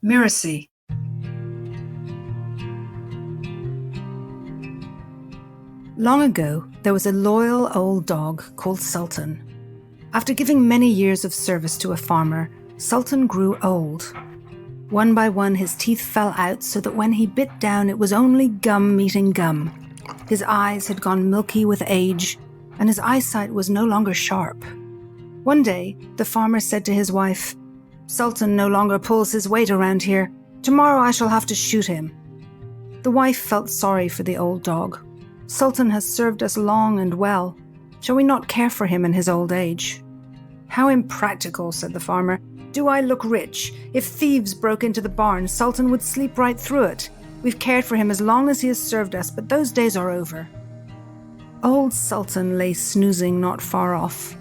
Mirasee. Long ago, there was a loyal old dog called Sultan. After giving many years of service to a farmer, Sultan grew old. One by one, his teeth fell out so that when he bit down, it was only gum meeting gum. His eyes had gone milky with age, and his eyesight was no longer sharp. One day, the farmer said to his wife, "Sultan no longer pulls his weight around here. Tomorrow I shall have to shoot him." The wife felt sorry for the old dog. "Sultan has served us long and well. Shall we not care for him in his old age?" "How impractical," said the farmer. "Do I look rich? If thieves broke into the barn, Sultan would sleep right through it. We've cared for him as long as he has served us, but those days are over." Old Sultan lay snoozing not far off.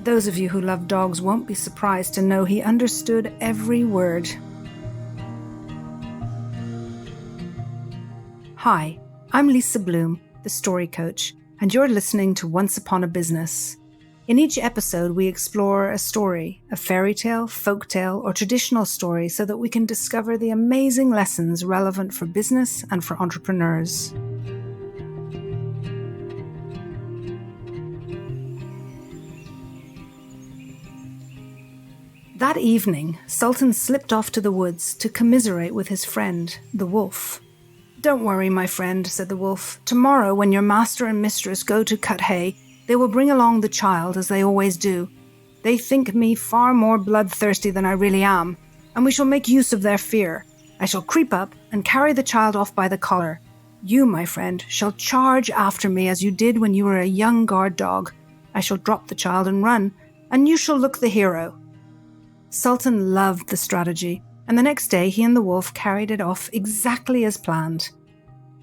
Those of you who love dogs won't be surprised to know he understood every word. Hi, I'm Lisa Bloom, the story coach, and you're listening to Once Upon a Business. In each episode, we explore a story, a fairy tale, folk tale, or traditional story so that we can discover the amazing lessons relevant for business and for entrepreneurs. That evening, Sultan slipped off to the woods to commiserate with his friend, the wolf. "Don't worry, my friend," said the wolf. "Tomorrow, when your master and mistress go to cut hay, they will bring along the child, as they always do. They think me far more bloodthirsty than I really am, and we shall make use of their fear. I shall creep up and carry the child off by the collar. You, my friend, shall charge after me as you did when you were a young guard dog. I shall drop the child and run, and you shall look the hero." Sultan loved the strategy, and the next day he and the wolf carried it off exactly as planned.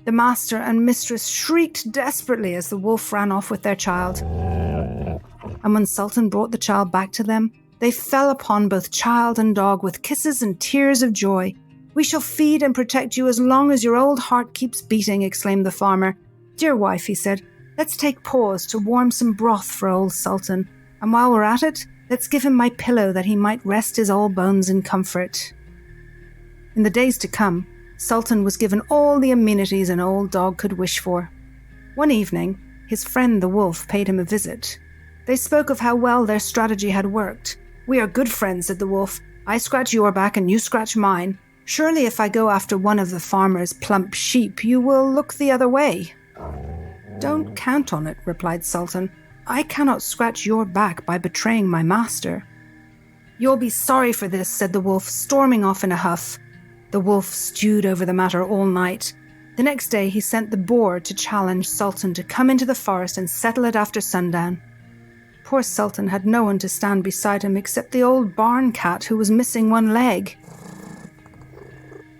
The master and mistress shrieked desperately as the wolf ran off with their child. And when Sultan brought the child back to them, they fell upon both child and dog with kisses and tears of joy. "We shall feed and protect you as long as your old heart keeps beating," exclaimed the farmer. "Dear wife," he said, "let's take pause to warm some broth for old Sultan. And while we're at it, let's give him my pillow that he might rest his old bones in comfort." In the days to come, Sultan was given all the amenities an old dog could wish for. One evening, his friend the wolf paid him a visit. They spoke of how well their strategy had worked. "We are good friends," said the wolf. "I scratch your back and you scratch mine. Surely if I go after one of the farmer's plump sheep, you will look the other way." "Don't count on it," replied Sultan. "I cannot scratch your back by betraying my master." "You'll be sorry for this," said the wolf, storming off in a huff. The wolf stewed over the matter all night. The next day he sent the boar to challenge Sultan to come into the forest and settle it after sundown. Poor Sultan had no one to stand beside him except the old barn cat who was missing one leg.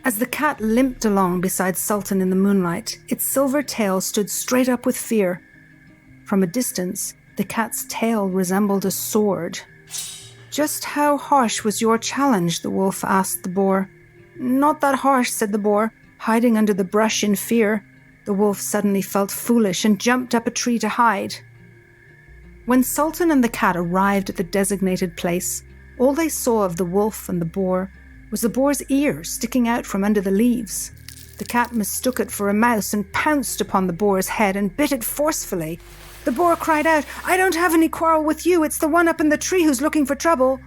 As the cat limped along beside Sultan in the moonlight, its silver tail stood straight up with fear. From a distance, the cat's tail resembled a sword. "Just how harsh was your challenge?" the wolf asked the boar. "Not that harsh," said the boar, hiding under the brush in fear. The wolf suddenly felt foolish and jumped up a tree to hide. When Sultan and the cat arrived at the designated place, all they saw of the wolf and the boar was the boar's ear sticking out from under the leaves. The cat mistook it for a mouse and pounced upon the boar's head and bit it forcefully. The boar cried out, "I don't have any quarrel with you, it's the one up in the tree who's looking for trouble."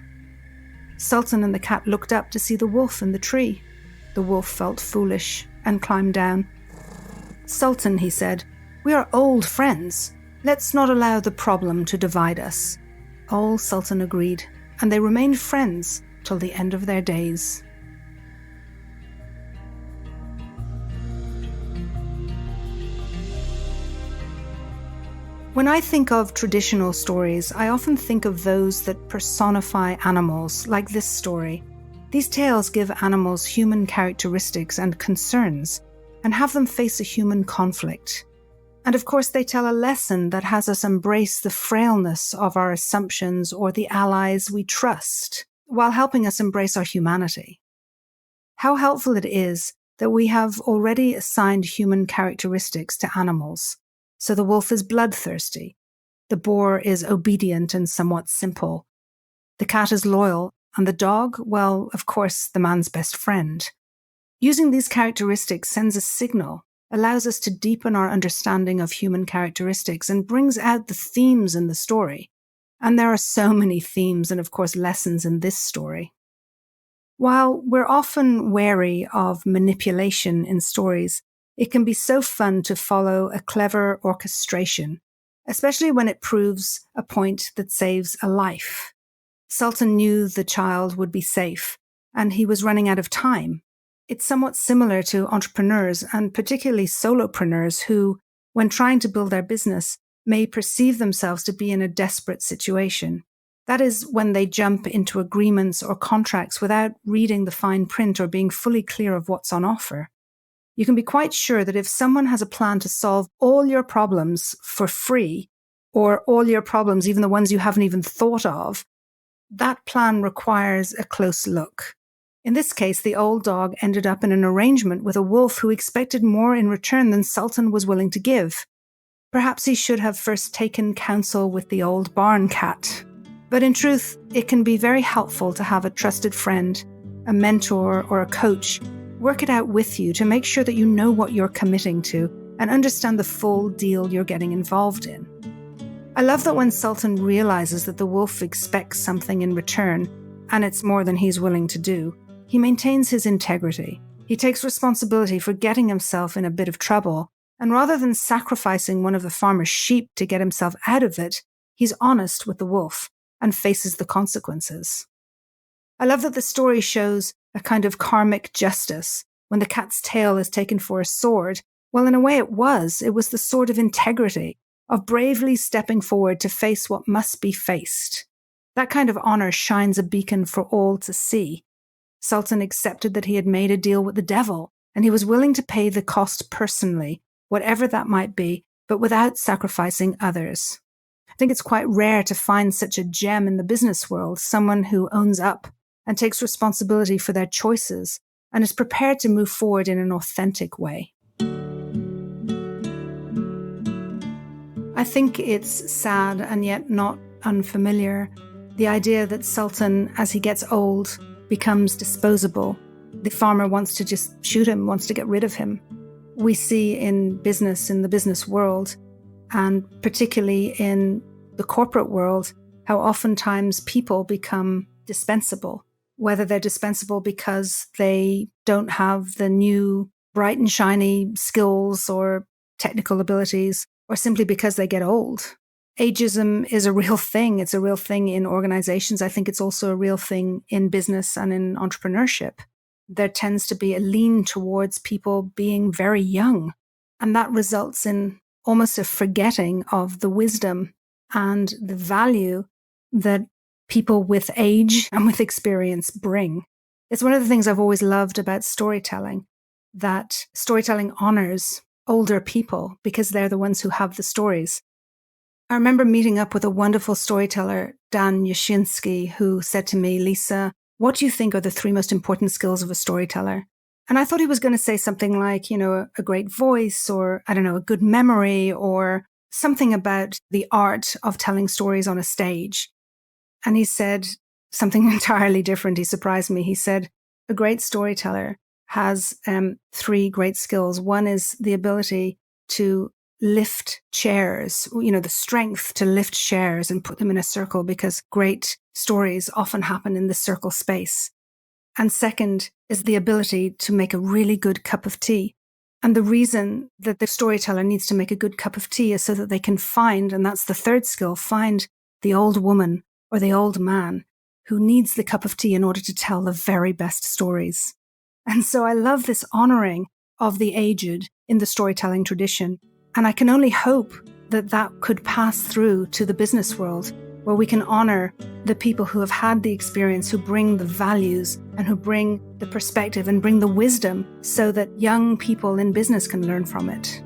Sultan and the cat looked up to see the wolf in the tree. The wolf felt foolish and climbed down. "Sultan," he said, "we are old friends. Let's not allow the problem to divide us." Old Sultan agreed, and they remained friends till the end of their days. When I think of traditional stories, I often think of those that personify animals, like this story. These tales give animals human characteristics and concerns, and have them face a human conflict. And of course, they tell a lesson that has us embrace the frailness of our assumptions or the allies we trust, while helping us embrace our humanity. How helpful it is that we have already assigned human characteristics to animals. So the wolf is bloodthirsty. The boar is obedient and somewhat simple. The cat is loyal And the dog, well, of course, the man's best friend. Using these characteristics sends a signal, allows us to deepen our understanding of human characteristics, and brings out the themes in the story. And there are so many themes and, of course, lessons in this story. While we're often wary of manipulation in stories, it can be so fun to follow a clever orchestration, especially when it proves a point that saves a life. Sultan knew the child would be safe, and he was running out of time. It's somewhat similar to entrepreneurs, and particularly solopreneurs who, when trying to build their business, may perceive themselves to be in a desperate situation. That is when they jump into agreements or contracts without reading the fine print or being fully clear of what's on offer. You can be quite sure that if someone has a plan to solve all your problems for free, or all your problems, even the ones you haven't even thought of, that plan requires a close look. In this case, the old dog ended up in an arrangement with a wolf who expected more in return than Sultan was willing to give. Perhaps he should have first taken counsel with the old barn cat. But in truth, it can be very helpful to have a trusted friend, a mentor, or a coach work it out with you to make sure that you know what you're committing to and understand the full deal you're getting involved in. I love that when Sultan realizes that the wolf expects something in return, and it's more than he's willing to do, he maintains his integrity. He takes responsibility for getting himself in a bit of trouble, and rather than sacrificing one of the farmer's sheep to get himself out of it, he's honest with the wolf and faces the consequences. I love that the story shows a kind of karmic justice. When the cat's tail is taken for a sword, well, in a way it was the sword of integrity, of bravely stepping forward to face what must be faced. That kind of honor shines a beacon for all to see. Sultan accepted that he had made a deal with the devil, and he was willing to pay the cost personally, whatever that might be, but without sacrificing others. I think it's quite rare to find such a gem in the business world, someone who owns up and takes responsibility for their choices and is prepared to move forward in an authentic way. I think it's sad and yet not unfamiliar, the idea that Sultan, as he gets old, becomes disposable. The farmer wants to just shoot him, wants to get rid of him. We see in the business world, and particularly in the corporate world, how oftentimes people become dispensable, whether they're dispensable because they don't have the new bright and shiny skills or technical abilities, or simply because they get old. Ageism is a real thing. It's a real thing in organizations. I think it's also a real thing in business and in entrepreneurship. There tends to be a lean towards people being very young, and that results in almost a forgetting of the wisdom and the value that people with age and with experience bring. It's one of the things I've always loved about storytelling, that storytelling honors older people because they're the ones who have the stories. I remember meeting up with a wonderful storyteller, Dan Yashinsky, who said to me, "Lisa, what do you think are the 3 most important skills of a storyteller?" And I thought he was going to say something like, a great voice, or, a good memory, or something about the art of telling stories on a stage. And he said something entirely different. He surprised me. He said, a great storyteller has 3 great skills. One is the ability to lift chairs, the strength to lift chairs and put them in a circle, because great stories often happen in the circle space. And second is the ability to make a really good cup of tea. And the reason that the storyteller needs to make a good cup of tea is so that they can find, and that's the third skill, find the old woman or the old man who needs the cup of tea in order to tell the very best stories. And so I love this honoring of the aged in the storytelling tradition. And I can only hope that that could pass through to the business world, where we can honor the people who have had the experience, who bring the values and who bring the perspective and bring the wisdom, so that young people in business can learn from it.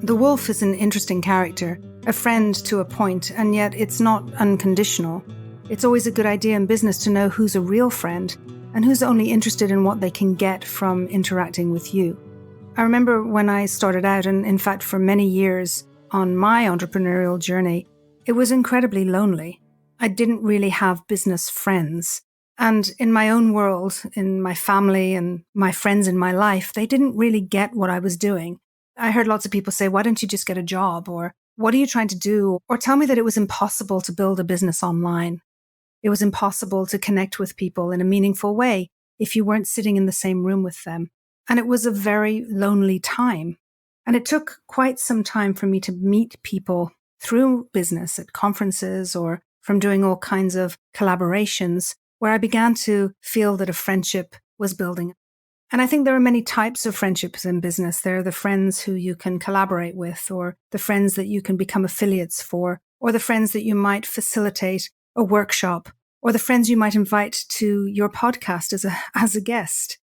The wolf is an interesting character, a friend to a point, and yet it's not unconditional. It's always a good idea in business to know who's a real friend and who's only interested in what they can get from interacting with you. I remember when I started out, and in fact for many years on my entrepreneurial journey, It was incredibly lonely. I didn't really have business friends. And in my own world, in my family and my friends in my life, they didn't really get what I was doing. I heard lots of people say, why don't you just get a job? Or what are you trying to do? Or tell me that it was impossible to build a business online. It was impossible to connect with people in a meaningful way if you weren't sitting in the same room with them. And it was a very lonely time. And it took quite some time for me to meet people through business at conferences or from doing all kinds of collaborations where I began to feel that a friendship was building. And I think there are many types of friendships in business. There are the friends who you can collaborate with, or the friends that you can become affiliates for, or the friends that you might facilitate a workshop, or the friends you might invite to your podcast as a guest.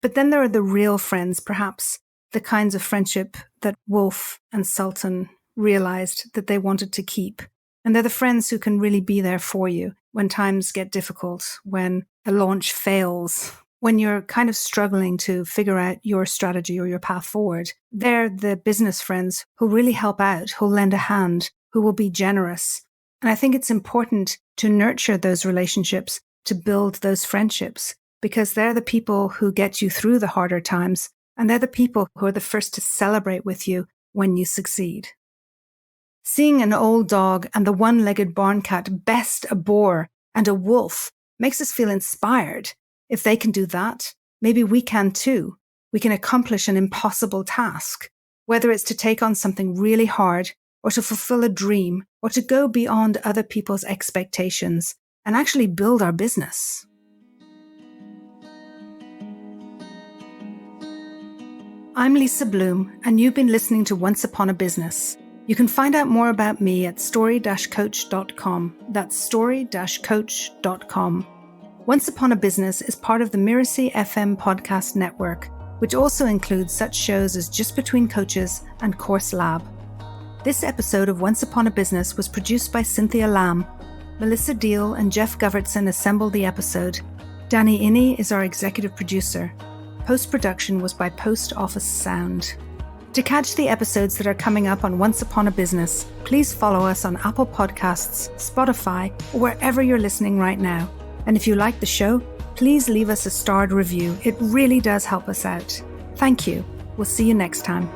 But then there are the real friends, perhaps the kinds of friendship that Wolf and Sultan realized that they wanted to keep. And they're the friends who can really be there for you when times get difficult, when a launch fails, when you're kind of struggling to figure out your strategy or your path forward. They're the business friends who really help out, who'll lend a hand, who will be generous. And I think it's important to nurture those relationships, to build those friendships, because they're the people who get you through the harder times, and they're the people who are the first to celebrate with you when you succeed. Seeing an old dog and the one-legged barn cat best a boar and a wolf makes us feel inspired. If they can do that, maybe we can too. We can accomplish an impossible task, whether it's to take on something really hard or to fulfill a dream or to go beyond other people's expectations and actually build our business. I'm Lisa Bloom, and you've been listening to Once Upon a Business. You can find out more about me at story-coach.com. That's story-coach.com. Once Upon a Business is part of the Mirasee FM podcast network, which also includes such shows as Just Between Coaches and Course Lab. This episode of Once Upon a Business was produced by Cynthia Lamb. Melissa Deal and Jeff Govertson assembled the episode. Danny Inney is our executive producer. Post-production was by Post Office Sound. To catch the episodes that are coming up on Once Upon a Business, please follow us on Apple Podcasts, Spotify, or wherever you're listening right now. And if you like the show, please leave us a starred review. It really does help us out. Thank you. We'll see you next time.